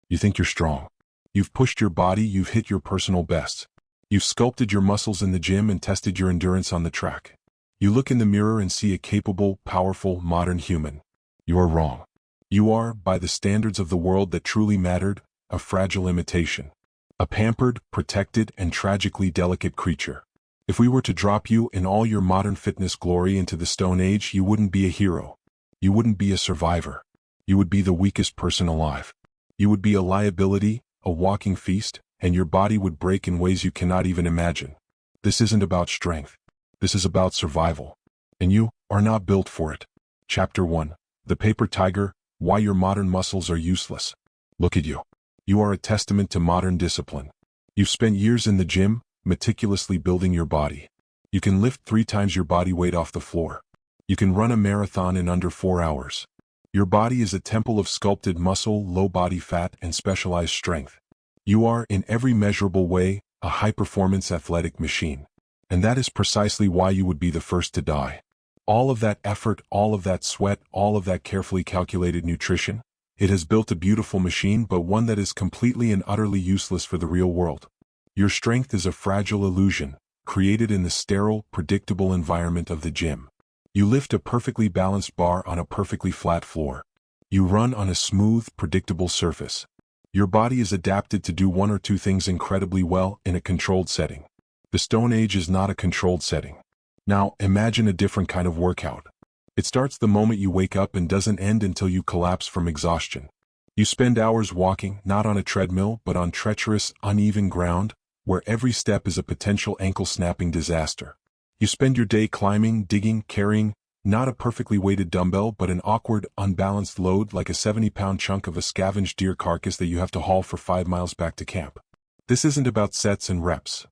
You think you're strong. You've pushed your body, you've hit your personal best. You've sculpted your muscles in the gym and tested your endurance on the track. You look in the mirror and see a capable, powerful, modern human. You are wrong. You are, by the standards of the world that truly mattered, a fragile imitation. A pampered, protected, and tragically delicate creature. If we were to drop you in all your modern fitness glory into the Stone Age, you wouldn't be a hero. You wouldn't be a survivor. You would be the weakest person alive. You would be a liability, a walking feast, and your body would break in ways you cannot even imagine. This isn't about strength. This is about survival. And you are not built for it. Chapter 1. The Paper Tiger, Why Your Modern Muscles Are Useless. Look at you. You are a testament to modern discipline. You've spent years in the gym, meticulously building your body. You can lift 3 times your body weight off the floor. You can run a marathon in under 4 hours. Your body is a temple of sculpted muscle, low body fat, and specialized strength. You are, in every measurable way, a high-performance athletic machine. And that is precisely why you would be the first to die. All of that effort, all of that sweat, all of that carefully calculated nutrition, it has built a beautiful machine, but one that is completely and utterly useless for the real world. Your strength is a fragile illusion, created in the sterile, predictable environment of the gym. You lift a perfectly balanced bar on a perfectly flat floor. You run on a smooth, predictable surface. Your body is adapted to do 1 or 2 things incredibly well in a controlled setting. The Stone Age is not a controlled setting. Now, imagine a different kind of workout. It starts the moment you wake up and doesn't end until you collapse from exhaustion. You spend hours walking, not on a treadmill, but on treacherous, uneven ground, where every step is a potential ankle-snapping disaster. You spend your day climbing, digging, carrying, not a perfectly weighted dumbbell, but an awkward, unbalanced load like a 70-pound chunk of a scavenged deer carcass that you have to haul for 5 miles back to camp. This isn't about sets and reps.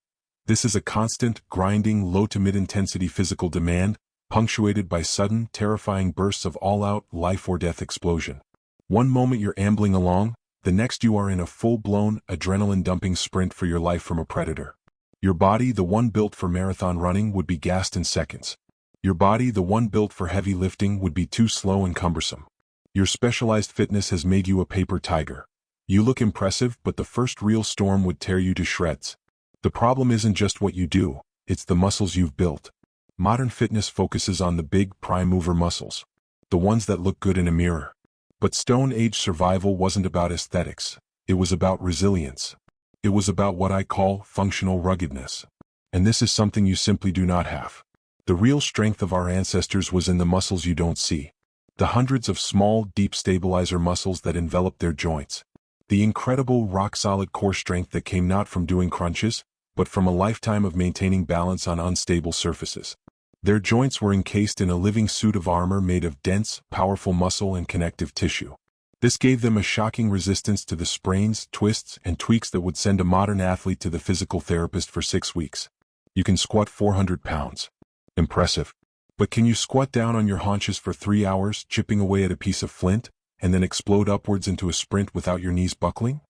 This is a constant, grinding, low to mid-intensity physical demand, punctuated by sudden, terrifying bursts of all-out, life-or-death explosion. One moment you're ambling along, the next you are in a full-blown, adrenaline-dumping sprint for your life from a predator. Your body, the one built for marathon running, would be gassed in seconds. Your body, the one built for heavy lifting, would be too slow and cumbersome. Your specialized fitness has made you a paper tiger. You look impressive, but the first real storm would tear you to shreds. The problem isn't just what you do, it's the muscles you've built. Modern fitness focuses on the big, prime mover muscles. The ones that look good in a mirror. But Stone Age survival wasn't about aesthetics. It was about resilience. It was about what I call functional ruggedness. And this is something you simply do not have. The real strength of our ancestors was in the muscles you don't see. The hundreds of small, deep stabilizer muscles that enveloped their joints. The incredible, rock-solid core strength that came not from doing crunches, but from a lifetime of maintaining balance on unstable surfaces. Their joints were encased in a living suit of armor made of dense, powerful muscle and connective tissue. This gave them a shocking resistance to the sprains, twists, and tweaks that would send a modern athlete to the physical therapist for 6 weeks. You can squat 400 pounds. Impressive. But can you squat down on your haunches for 3 hours, chipping away at a piece of flint, and then explode upwards into a sprint without your knees buckling?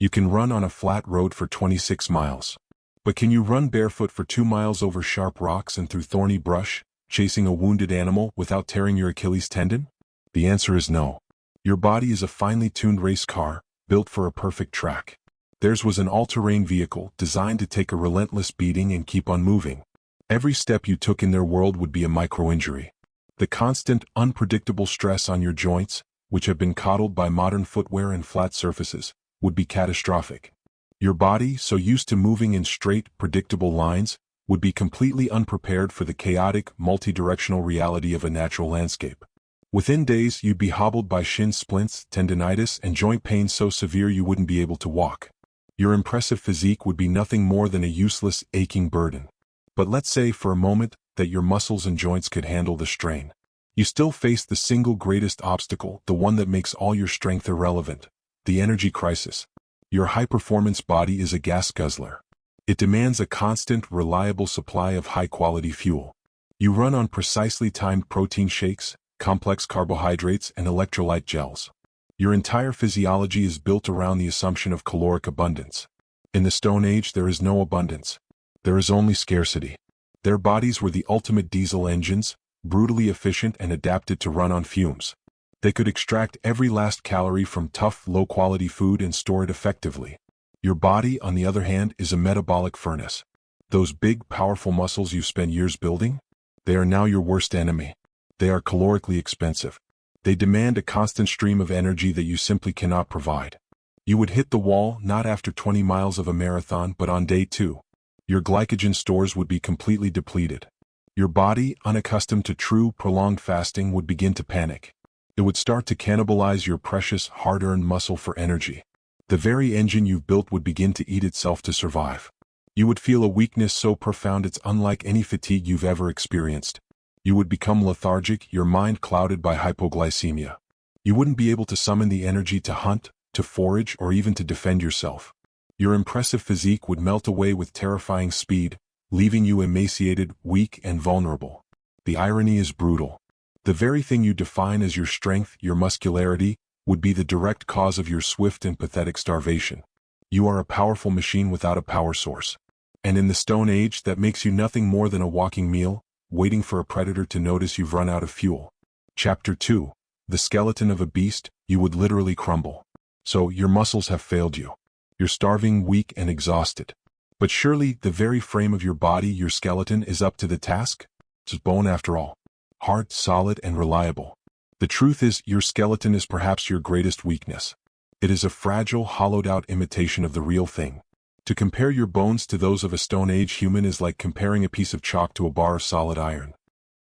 You can run on a flat road for 26 miles. But can you run barefoot for 2 miles over sharp rocks and through thorny brush, chasing a wounded animal without tearing your Achilles tendon? The answer is no. Your body is a finely tuned race car, built for a perfect track. Theirs was an all-terrain vehicle designed to take a relentless beating and keep on moving. Every step you took in their world would be a micro-injury. The constant, unpredictable stress on your joints, which have been coddled by modern footwear and flat surfaces, would be catastrophic. Your body, so used to moving in straight, predictable lines, would be completely unprepared for the chaotic, multi-directional reality of a natural landscape. Within days, you'd be hobbled by shin splints, tendinitis, and joint pain so severe you wouldn't be able to walk. Your impressive physique would be nothing more than a useless, aching burden. But let's say for a moment that your muscles and joints could handle the strain. You still face the single greatest obstacle, the one that makes all your strength irrelevant, the energy crisis. Your high-performance body is a gas guzzler. It demands a constant, reliable supply of high-quality fuel. You run on precisely timed protein shakes, complex carbohydrates, and electrolyte gels. Your entire physiology is built around the assumption of caloric abundance. In the Stone Age, there is no abundance. There is only scarcity. Their bodies were the ultimate diesel engines, brutally efficient and adapted to run on fumes. They could extract every last calorie from tough, low-quality food and store it effectively. Your body, on the other hand, is a metabolic furnace. Those big, powerful muscles you've spent years building? They are now your worst enemy. They are calorically expensive. They demand a constant stream of energy that you simply cannot provide. You would hit the wall not after 20 miles of a marathon but on day 2. Your glycogen stores would be completely depleted. Your body, unaccustomed to true, prolonged fasting, would begin to panic. It would start to cannibalize your precious, hard-earned muscle for energy. The very engine you've built would begin to eat itself to survive. You would feel a weakness so profound it's unlike any fatigue you've ever experienced. You would become lethargic, your mind clouded by hypoglycemia. You wouldn't be able to summon the energy to hunt, to forage, or even to defend yourself. Your impressive physique would melt away with terrifying speed, leaving you emaciated, weak, and vulnerable. The irony is brutal. The very thing you define as your strength, your muscularity, would be the direct cause of your swift and pathetic starvation. You are a powerful machine without a power source. And in the Stone Age, that makes you nothing more than a walking meal, waiting for a predator to notice you've run out of fuel. Chapter 2. The skeleton of a beast. You would literally crumble. So, your muscles have failed you. You're starving, weak, and exhausted. But surely, the very frame of your body, your skeleton, is up to the task? It's bone after all. Hard, solid, and reliable. The truth is, your skeleton is perhaps your greatest weakness. It is a fragile, hollowed-out imitation of the real thing. To compare your bones to those of a Stone Age human is like comparing a piece of chalk to a bar of solid iron.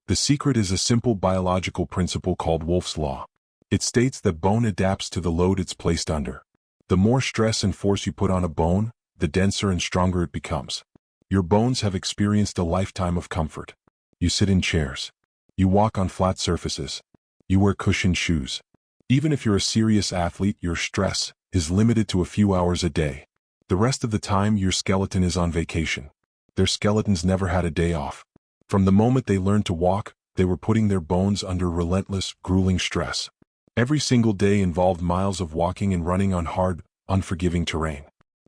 The secret is a simple biological principle called Wolff's Law. It states that bone adapts to the load it's placed under. The more stress and force you put on a bone, the denser and stronger it becomes. Your bones have experienced a lifetime of comfort. You sit in chairs. You walk on flat surfaces. You wear cushioned shoes. Even if you're a serious athlete, your stress is limited to a few hours a day. The rest of the time, your skeleton is on vacation. Their skeletons never had a day off. From the moment they learned to walk, they were putting their bones under relentless, grueling stress. Every single day involved miles of walking and running on hard, unforgiving terrain.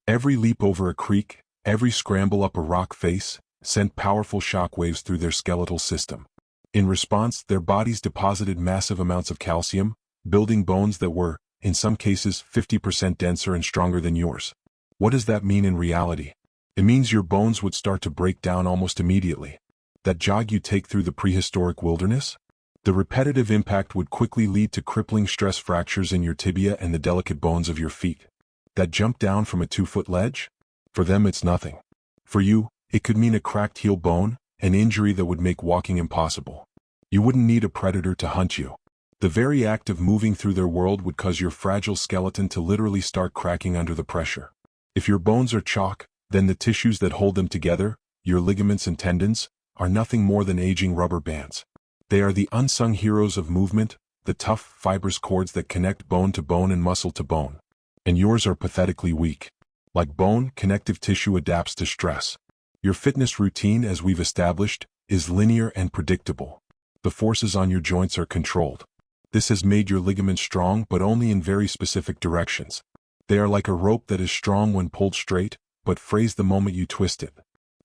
Every leap over a creek, every scramble up a rock face, sent powerful shock waves through their skeletal system. In response, their bodies deposited massive amounts of calcium, building bones that were, in some cases, 50% denser and stronger than yours. What does that mean in reality? It means your bones would start to break down almost immediately. That jog you take through the prehistoric wilderness? The repetitive impact would quickly lead to crippling stress fractures in your tibia and the delicate bones of your feet. That jump down from a 2-foot ledge? For them it's nothing. For you, it could mean a cracked heel bone, an injury that would make walking impossible. You wouldn't need a predator to hunt you. The very act of moving through their world would cause your fragile skeleton to literally start cracking under the pressure. If your bones are chalk, then the tissues that hold them together, your ligaments and tendons, are nothing more than aging rubber bands. They are the unsung heroes of movement, the tough, fibrous cords that connect bone to bone and muscle to bone. And yours are pathetically weak. Like bone, connective tissue adapts to stress. Your fitness routine, as we've established, is linear and predictable. The forces on your joints are controlled. This has made your ligaments strong, but only in very specific directions. They are like a rope that is strong when pulled straight, but frays the moment you twist it.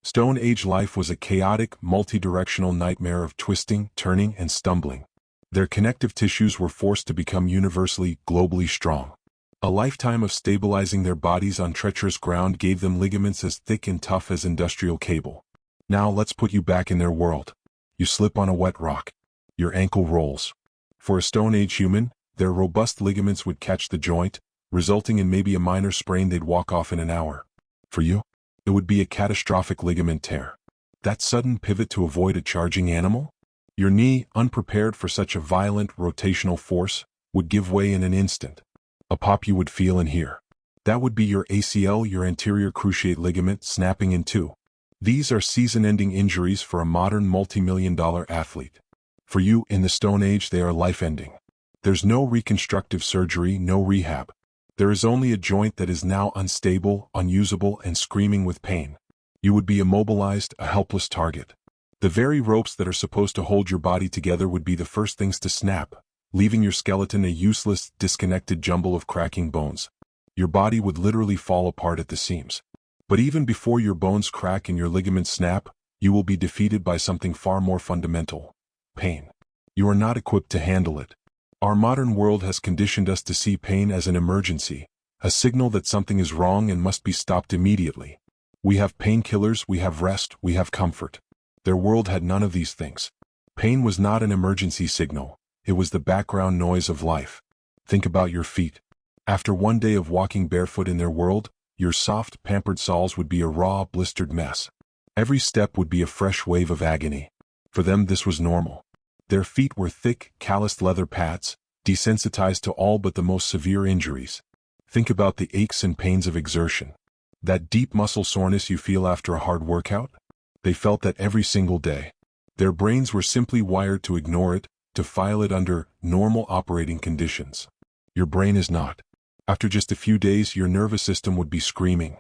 Stone Age life was a chaotic, multi-directional nightmare of twisting, turning, and stumbling. Their connective tissues were forced to become universally, globally strong. A lifetime of stabilizing their bodies on treacherous ground gave them ligaments as thick and tough as industrial cable. Now let's put you back in their world. You slip on a wet rock. Your ankle rolls. For a Stone Age human, their robust ligaments would catch the joint, resulting in maybe a minor sprain they'd walk off in an hour. For you, it would be a catastrophic ligament tear. That sudden pivot to avoid a charging animal? Your knee, unprepared for such a violent rotational force, would give way in an instant. A pop you would feel and hear. That would be your ACL, your anterior cruciate ligament, snapping in two. These are season-ending injuries for a modern multi-million-dollar athlete. For you, in the Stone Age, they are life-ending. There's no reconstructive surgery, no rehab. There is only a joint that is now unstable, unusable, and screaming with pain. You would be immobilized, a helpless target. The very ropes that are supposed to hold your body together would be the first things to snap, leaving your skeleton a useless, disconnected jumble of cracking bones. Your body would literally fall apart at the seams. But even before your bones crack and your ligaments snap, you will be defeated by something far more fundamental: pain. You are not equipped to handle it. Our modern world has conditioned us to see pain as an emergency, a signal that something is wrong and must be stopped immediately. We have painkillers, we have rest, we have comfort. Their world had none of these things. Pain was not an emergency signal, it was the background noise of life. Think about your feet. After one day of walking barefoot in their world, your soft, pampered soles would be a raw, blistered mess. Every step would be a fresh wave of agony. For them this was normal. Their feet were thick, calloused leather pads, desensitized to all but the most severe injuries. Think about the aches and pains of exertion. That deep muscle soreness you feel after a hard workout? They felt that every single day. Their brains were simply wired to ignore it, to file it under normal operating conditions. Your brain is not. After just a few days, your nervous system would be screaming.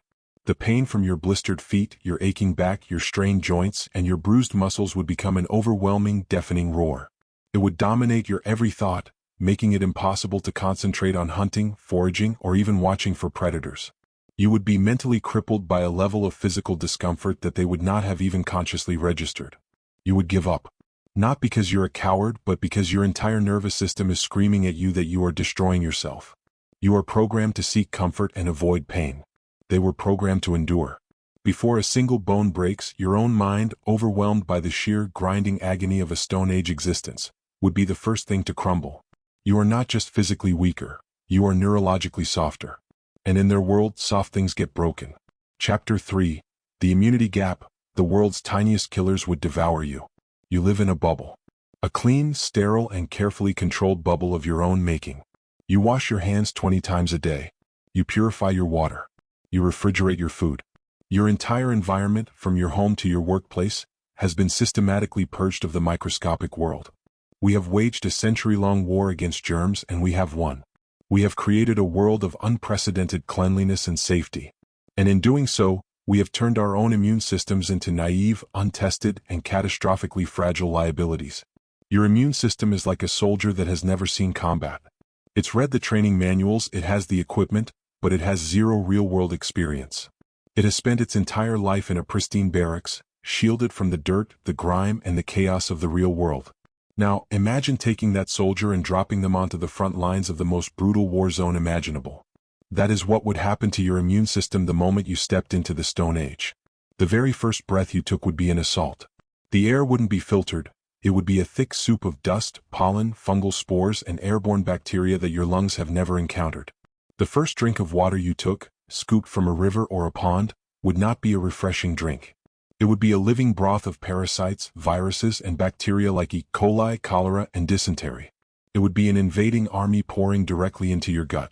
The pain from your blistered feet, your aching back, your strained joints, and your bruised muscles would become an overwhelming, deafening roar. It would dominate your every thought, making it impossible to concentrate on hunting, foraging, or even watching for predators. You would be mentally crippled by a level of physical discomfort that they would not have even consciously registered. You would give up. Not because you're a coward, but because your entire nervous system is screaming at you that you are destroying yourself. You are programmed to seek comfort and avoid pain. They were programmed to endure. Before a single bone breaks, your own mind, overwhelmed by the sheer grinding agony of a Stone Age existence, would be the first thing to crumble. You are not just physically weaker, you are neurologically softer. And in their world, soft things get broken. Chapter 3. The immunity gap. The world's tiniest killers would devour you. You live in a bubble. A clean, sterile, and carefully controlled bubble of your own making. You wash your hands 20 times a day. You purify your water. You refrigerate your food. Your entire environment, from your home to your workplace, has been systematically purged of the microscopic world. We have waged a century-long war against germs, and we have won. We have created a world of unprecedented cleanliness and safety. And in doing so, we have turned our own immune systems into naive, untested, and catastrophically fragile liabilities. Your immune system is like a soldier that has never seen combat. It's read the training manuals, it has the equipment, but it has zero real-world experience. It has spent its entire life in a pristine barracks, shielded from the dirt, the grime, and the chaos of the real world. Now, imagine taking that soldier and dropping them onto the front lines of the most brutal war zone imaginable. That is what would happen to your immune system the moment you stepped into the Stone Age. The very first breath you took would be an assault. The air wouldn't be filtered, it would be a thick soup of dust, pollen, fungal spores, and airborne bacteria that your lungs have never encountered. The first drink of water you took, scooped from a river or a pond, would not be a refreshing drink. It would be a living broth of parasites, viruses, and bacteria like E. coli, cholera, and dysentery. It would be an invading army pouring directly into your gut.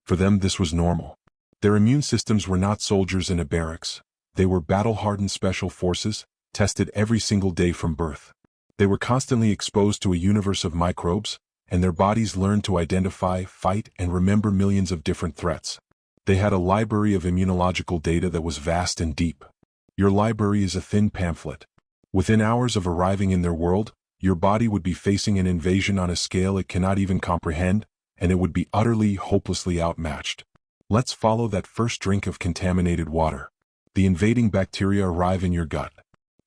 For them, this was normal. Their immune systems were not soldiers in a barracks. They were battle-hardened special forces, tested every single day from birth. They were constantly exposed to a universe of microbes, and their bodies learned to identify, fight, and remember millions of different threats. They had a library of immunological data that was vast and deep. Your library is a thin pamphlet. Within hours of arriving in their world, your body would be facing an invasion on a scale it cannot even comprehend, and it would be utterly, hopelessly outmatched. Let's follow that first drink of contaminated water. The invading bacteria arrive in your gut.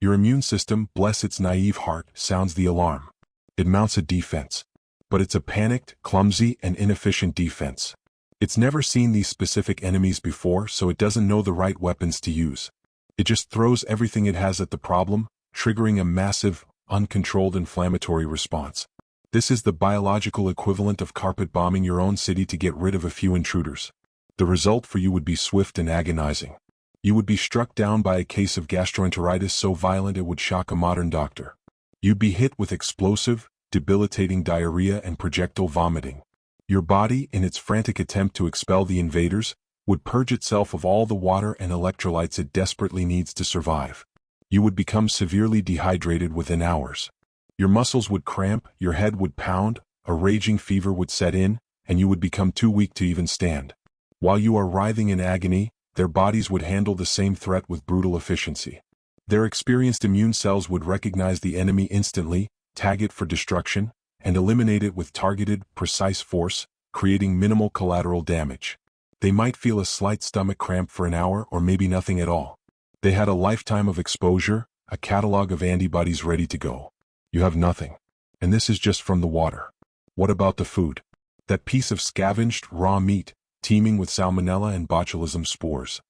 Your immune system, bless its naive heart, sounds the alarm. It mounts a defense. But it's a panicked, clumsy, and inefficient defense. It's never seen these specific enemies before, so it doesn't know the right weapons to use. It just throws everything it has at the problem, triggering a massive, uncontrolled inflammatory response. This is the biological equivalent of carpet bombing your own city to get rid of a few intruders. The result for you would be swift and agonizing. You would be struck down by a case of gastroenteritis so violent it would shock a modern doctor. You'd be hit with explosive, debilitating diarrhea and projectile vomiting. Your body, in its frantic attempt to expel the invaders, would purge itself of all the water and electrolytes it desperately needs to survive. You would become severely dehydrated within hours. Your muscles would cramp, your head would pound, a raging fever would set in, and you would become too weak to even stand. While you are writhing in agony, their bodies would handle the same threat with brutal efficiency. Their experienced immune cells would recognize the enemy instantly, tag it for destruction, and eliminate it with targeted, precise force, creating minimal collateral damage. They might feel a slight stomach cramp for an hour or maybe nothing at all. They had a lifetime of exposure, a catalog of antibodies ready to go. You have nothing. And this is just from the water. What about the food? That piece of scavenged, raw meat, teeming with salmonella and botulism spores.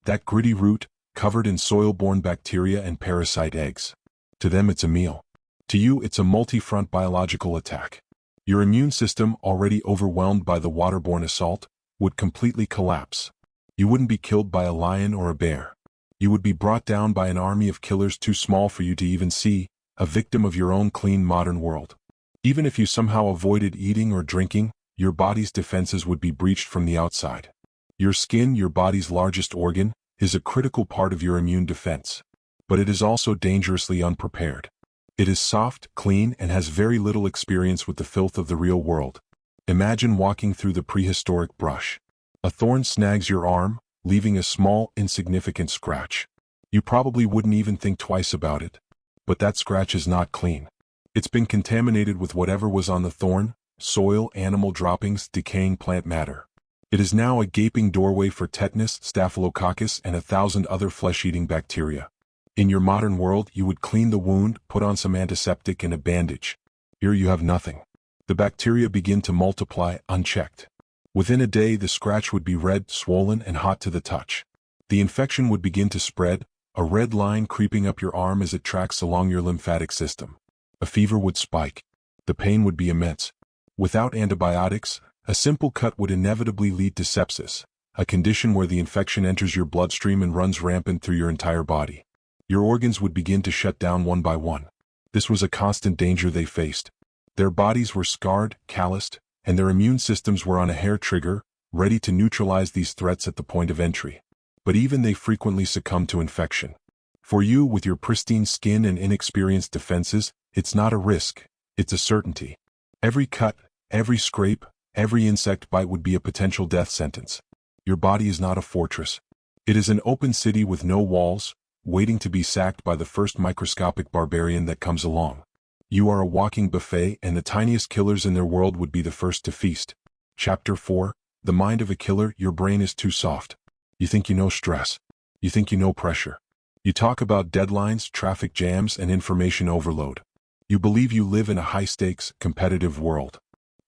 That gritty root, covered in soil-borne bacteria and parasite eggs. To them it's a meal. To you it's a multi-front biological attack. Your immune system, already overwhelmed by the waterborne assault, would completely collapse. You wouldn't be killed by a lion or a bear. You would be brought down by an army of killers too small for you to even see, a victim of your own clean modern world. Even if you somehow avoided eating or drinking, your body's defenses would be breached from the outside. Your skin, your body's largest organ, is a critical part of your immune defense. But it is also dangerously unprepared. It is soft, clean, and has very little experience with the filth of the real world. Imagine walking through the prehistoric brush. A thorn snags your arm, leaving a small, insignificant scratch. You probably wouldn't even think twice about it. But that scratch is not clean. It's been contaminated with whatever was on the thorn: soil, animal droppings, decaying plant matter. It is now a gaping doorway for tetanus, staphylococcus, and 1,000 other flesh-eating bacteria. In your modern world, you would clean the wound, put on some antiseptic and a bandage. Here you have nothing. The bacteria begin to multiply unchecked. Within a day, the scratch would be red, swollen, and hot to the touch. The infection would begin to spread, a red line creeping up your arm as it tracks along your lymphatic system. A fever would spike. The pain would be immense. Without antibiotics, a simple cut would inevitably lead to sepsis, a condition where the infection enters your bloodstream and runs rampant through your entire body. Your organs would begin to shut down one by one. This was a constant danger they faced. Their bodies were scarred, calloused, and their immune systems were on a hair trigger, ready to neutralize these threats at the point of entry. But even they frequently succumbed to infection. For you, with your pristine skin and inexperienced defenses, it's not a risk, it's a certainty. Every cut, every scrape, every insect bite would be a potential death sentence. Your body is not a fortress. It is an open city with no walls, waiting to be sacked by the first microscopic barbarian that comes along. You are a walking buffet, and the tiniest killers in their world would be the first to feast. Chapter 4, The Mind of a Killer. Your brain is too soft. You think you know stress. You think you know pressure. You talk about deadlines, traffic jams, and information overload. You believe you live in a high-stakes, competitive world.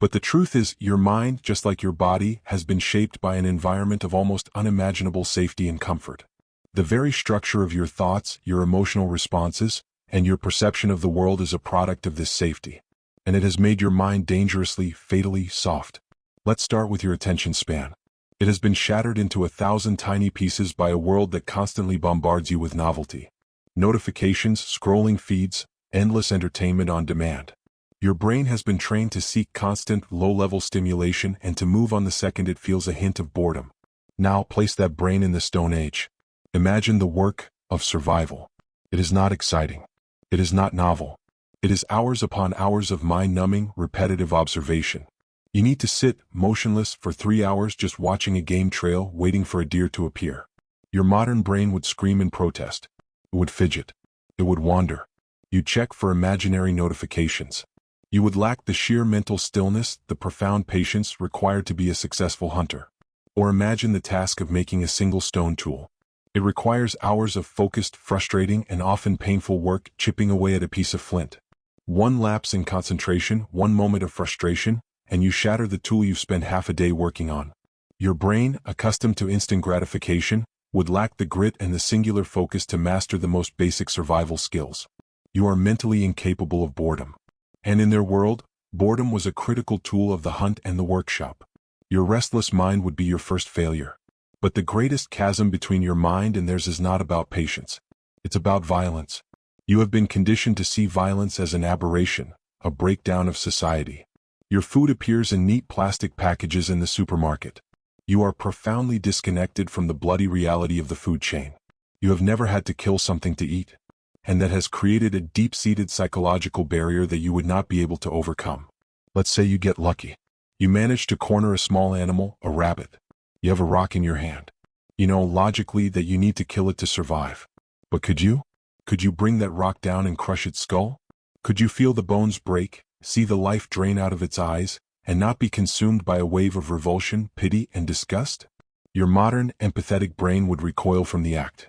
But the truth is, your mind, just like your body, has been shaped by an environment of almost unimaginable safety and comfort. The very structure of your thoughts, your emotional responses, and your perception of the world is a product of this safety. And it has made your mind dangerously, fatally soft. Let's start with your attention span. It has been shattered into 1,000 tiny pieces by a world that constantly bombards you with novelty. Notifications, scrolling feeds, endless entertainment on demand. Your brain has been trained to seek constant, low-level stimulation and to move on the second it feels a hint of boredom. Now place that brain in the Stone Age. Imagine the work of survival. It is not exciting. It is not novel. It is hours upon hours of mind-numbing, repetitive observation. You need to sit, motionless, for 3 hours just watching a game trail, waiting for a deer to appear. Your modern brain would scream in protest. It would fidget. It would wander. You'd check for imaginary notifications. You would lack the sheer mental stillness, the profound patience required to be a successful hunter. Or imagine the task of making a single stone tool. It requires hours of focused, frustrating, and often painful work chipping away at a piece of flint. One lapse in concentration, one moment of frustration, and you shatter the tool you've spent half a day working on. Your brain, accustomed to instant gratification, would lack the grit and the singular focus to master the most basic survival skills. You are mentally incapable of boredom. And in their world, boredom was a critical tool of the hunt and the workshop. Your restless mind would be your first failure. But the greatest chasm between your mind and theirs is not about patience. It's about violence. You have been conditioned to see violence as an aberration, a breakdown of society. Your food appears in neat plastic packages in the supermarket. You are profoundly disconnected from the bloody reality of the food chain. You have never had to kill something to eat. And that has created a deep-seated psychological barrier that you would not be able to overcome. Let's say you get lucky. You manage to corner a small animal, a rabbit. You have a rock in your hand. You know logically that you need to kill it to survive. But could you? Could you bring that rock down and crush its skull? Could you feel the bones break, see the life drain out of its eyes, and not be consumed by a wave of revulsion, pity, and disgust? Your modern, empathetic brain would recoil from the act.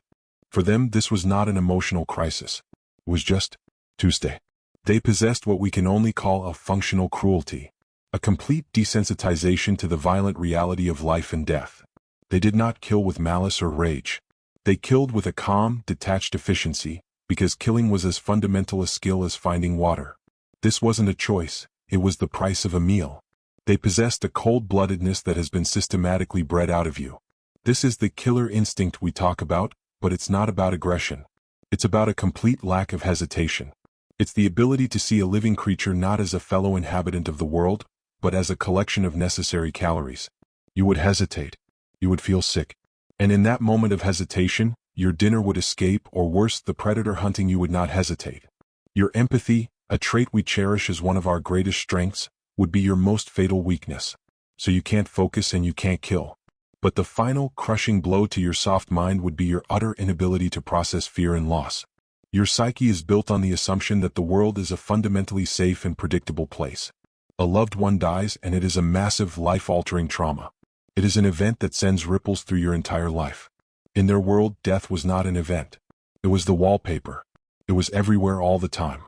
For them, this was not an emotional crisis. It was just Tuesday. They possessed what we can only call a functional cruelty. A complete desensitization to the violent reality of life and death. They did not kill with malice or rage. They killed with a calm, detached efficiency, because killing was as fundamental a skill as finding water. This wasn't a choice, it was the price of a meal. They possessed a cold-bloodedness that has been systematically bred out of you. This is the killer instinct we talk about, but it's not about aggression. It's about a complete lack of hesitation. It's the ability to see a living creature not as a fellow inhabitant of the world, but as a collection of necessary calories. You would hesitate. You would feel sick. And in that moment of hesitation, your dinner would escape, or worse, the predator hunting you would not hesitate. Your empathy, a trait we cherish as one of our greatest strengths, would be your most fatal weakness. So you can't focus and you can't kill. But the final, crushing blow to your soft mind would be your utter inability to process fear and loss. Your psyche is built on the assumption that the world is a fundamentally safe and predictable place. A loved one dies and it is a massive, life-altering trauma. It is an event that sends ripples through your entire life. In their world, death was not an event. It was the wallpaper. It was everywhere all the time.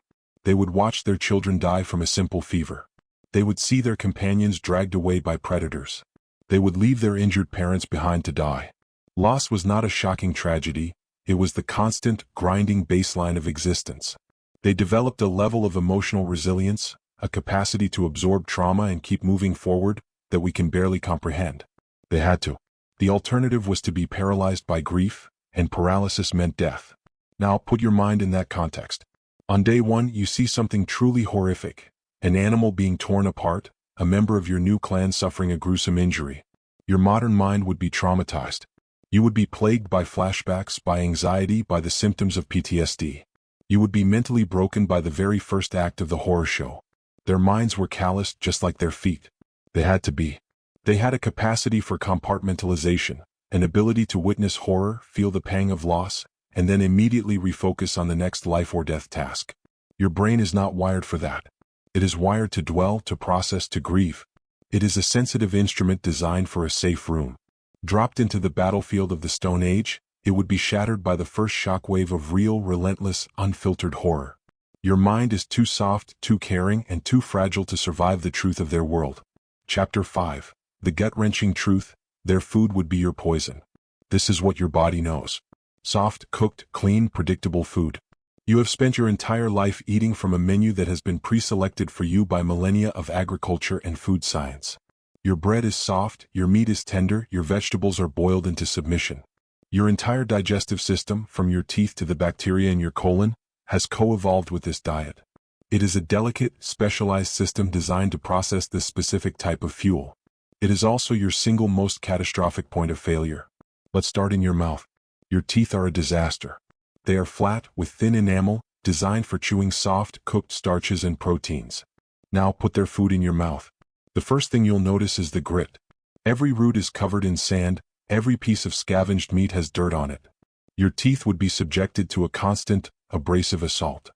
They would watch their children die from a simple fever. They would see their companions dragged away by predators. They would leave their injured parents behind to die. Loss was not a shocking tragedy, it was the constant, grinding baseline of existence. They developed a level of emotional resilience, a capacity to absorb trauma and keep moving forward, that we can barely comprehend. They had to. The alternative was to be paralyzed by grief, and paralysis meant death. Now put your mind in that context. On day one, you see something truly horrific. An animal being torn apart, a member of your new clan suffering a gruesome injury. Your modern mind would be traumatized. You would be plagued by flashbacks, by anxiety, by the symptoms of PTSD. You would be mentally broken by the very first act of the horror show. Their minds were calloused just like their feet. They had to be. They had a capacity for compartmentalization, an ability to witness horror, feel the pang of loss, and then immediately refocus on the next life or death task. Your brain is not wired for that. It is wired to dwell, to process, to grieve. It is a sensitive instrument designed for a safe room. Dropped into the battlefield of the Stone Age, it would be shattered by the first shockwave of real, relentless, unfiltered horror. Your mind is too soft, too caring, and too fragile to survive the truth of their world. Chapter 5. The gut-wrenching truth: their food would be your poison. This is what your body knows. Soft, cooked, clean, predictable food. You have spent your entire life eating from a menu that has been pre-selected for you by millennia of agriculture and food science. Your bread is soft, your meat is tender, your vegetables are boiled into submission. Your entire digestive system, from your teeth to the bacteria in your colon, has co-evolved with this diet. It is a delicate, specialized system designed to process this specific type of fuel. It is also your single most catastrophic point of failure. Let's start in your mouth. Your teeth are a disaster. They are flat, with thin enamel, designed for chewing soft, cooked starches and proteins. Now put their food in your mouth. The first thing you'll notice is the grit. Every root is covered in sand, every piece of scavenged meat has dirt on it. Your teeth would be subjected to a constant, abrasive assault.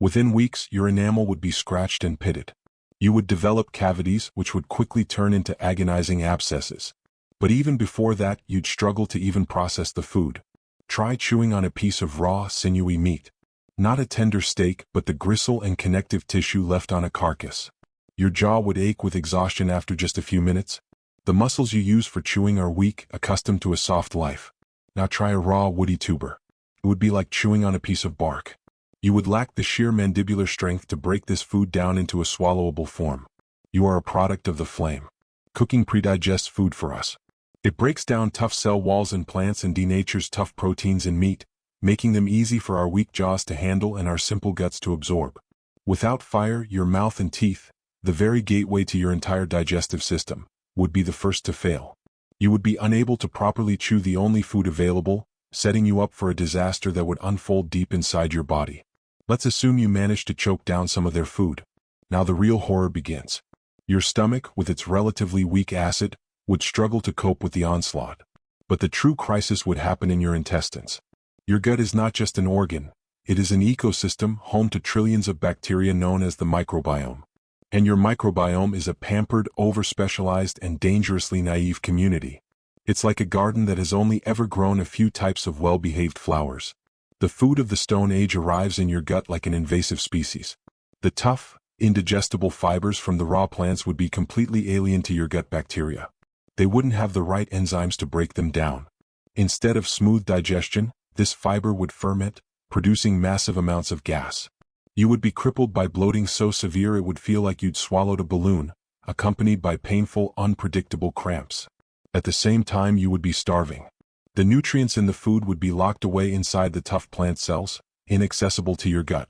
Within weeks, your enamel would be scratched and pitted. You would develop cavities which would quickly turn into agonizing abscesses. But even before that, you'd struggle to even process the food. Try chewing on a piece of raw, sinewy meat. Not a tender steak, but the gristle and connective tissue left on a carcass. Your jaw would ache with exhaustion after just a few minutes. The muscles you use for chewing are weak, accustomed to a soft life. Now try a raw, woody tuber. It would be like chewing on a piece of bark. You would lack the sheer mandibular strength to break this food down into a swallowable form. You are a product of the flame. Cooking predigests food for us. It breaks down tough cell walls in plants and denatures tough proteins in meat, making them easy for our weak jaws to handle and our simple guts to absorb. Without fire, your mouth and teeth, the very gateway to your entire digestive system, would be the first to fail. You would be unable to properly chew the only food available, setting you up for a disaster that would unfold deep inside your body. Let's assume you managed to choke down some of their food. Now the real horror begins. Your stomach, with its relatively weak acid, would struggle to cope with the onslaught. But the true crisis would happen in your intestines. Your gut is not just an organ, it is an ecosystem home to trillions of bacteria known as the microbiome. And your microbiome is a pampered, over-specialized, and dangerously naive community. It's like a garden that has only ever grown a few types of well-behaved flowers. The food of the Stone Age arrives in your gut like an invasive species. The tough, Indigestible fibers from the raw plants would be completely alien to your gut bacteria. They wouldn't have the right enzymes to break them down. Instead of smooth digestion, this fiber would ferment, producing massive amounts of gas. You would be crippled by bloating so severe it would feel like you'd swallowed a balloon, accompanied by painful, unpredictable cramps. At the same time, you would be starving. The nutrients in the food would be locked away inside the tough plant cells, inaccessible to your gut.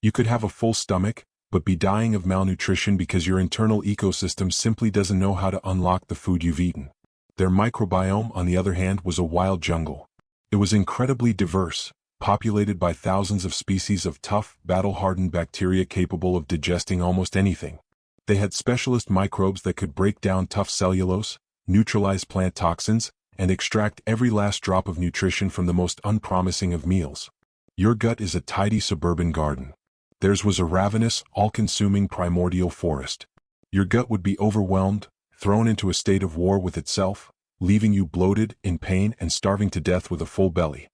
You could have a full stomach, but be dying of malnutrition because your internal ecosystem simply doesn't know how to unlock the food you've eaten. Their microbiome, on the other hand, was a wild jungle. It was incredibly diverse, populated by thousands of species of tough, battle-hardened bacteria capable of digesting almost anything. They had specialist microbes that could break down tough cellulose, neutralize plant toxins, and extract every last drop of nutrition from the most unpromising of meals. Your gut is a tidy suburban garden. Theirs was a ravenous, all-consuming primordial forest. Your gut would be overwhelmed, thrown into a state of war with itself, leaving you bloated, in pain, and starving to death with a full belly.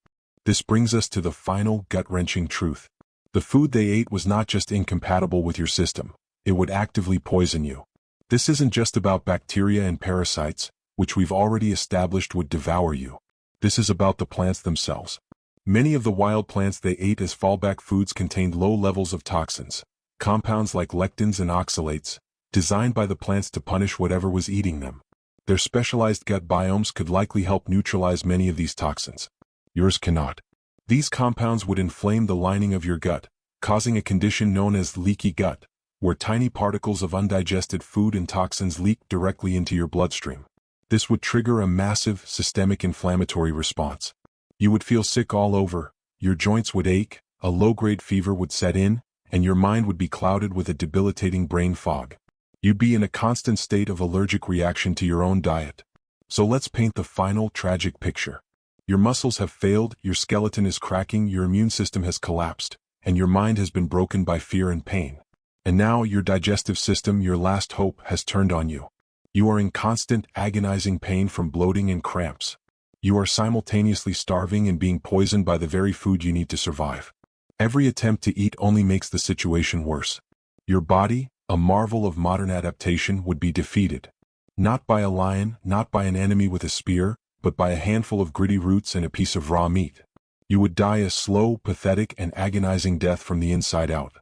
This brings us to the final gut-wrenching truth. The food they ate was not just incompatible with your system, it would actively poison you. This isn't just about bacteria and parasites, which we've already established would devour you. This is about the plants themselves. Many of the wild plants they ate as fallback foods contained low levels of toxins, compounds like lectins and oxalates, designed by the plants to punish whatever was eating them. Their specialized gut biomes could likely help neutralize many of these toxins. Yours cannot. These compounds would inflame the lining of your gut, causing a condition known as leaky gut, where tiny particles of undigested food and toxins leak directly into your bloodstream. This would trigger a massive, systemic inflammatory response. You would feel sick all over, your joints would ache, a low-grade fever would set in, and your mind would be clouded with a debilitating brain fog. You'd be in a constant state of allergic reaction to your own diet. So let's paint the final, tragic picture. Your muscles have failed, your skeleton is cracking, your immune system has collapsed, and your mind has been broken by fear and pain. And now your digestive system, your last hope, has turned on you. You are in constant, agonizing pain from bloating and cramps. You are simultaneously starving and being poisoned by the very food you need to survive. Every attempt to eat only makes the situation worse. Your body, a marvel of modern adaptation, would be defeated. Not by a lion, not by an enemy with a spear, but by a handful of gritty roots and a piece of raw meat. You would die a slow, pathetic, and agonizing death from the inside out.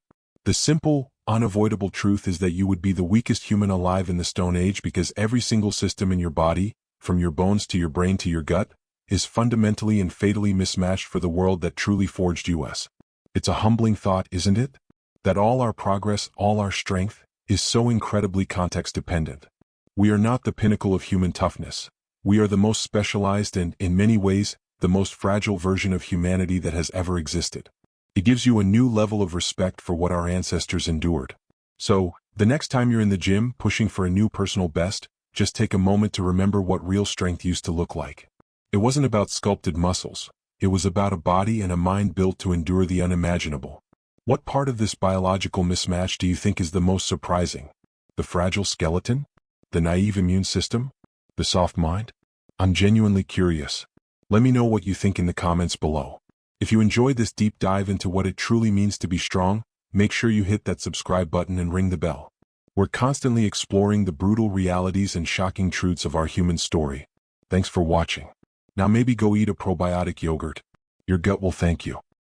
The simple, unavoidable truth is that you would be the weakest human alive in the Stone Age because every single system in your body, from your bones to your brain to your gut, is fundamentally and fatally mismatched for the world that truly forged us. It's a humbling thought, isn't it? That all our progress, all our strength, is so incredibly context-dependent. We are not the pinnacle of human toughness. We are the most specialized and, in many ways, the most fragile version of humanity that has ever existed. It gives you a new level of respect for what our ancestors endured. So, the next time you're in the gym pushing for a new personal best, just take a moment to remember what real strength used to look like. It wasn't about sculpted muscles. It was about a body and a mind built to endure the unimaginable. What part of this biological mismatch do you think is the most surprising? The fragile skeleton? The naive immune system? The soft mind? I'm genuinely curious. Let me know what you think in the comments below. If you enjoyed this deep dive into what it truly means to be strong, make sure you hit that subscribe button and ring the bell. We're constantly exploring the brutal realities and shocking truths of our human story. Thanks for watching. Now maybe go eat a probiotic yogurt. Your gut will thank you.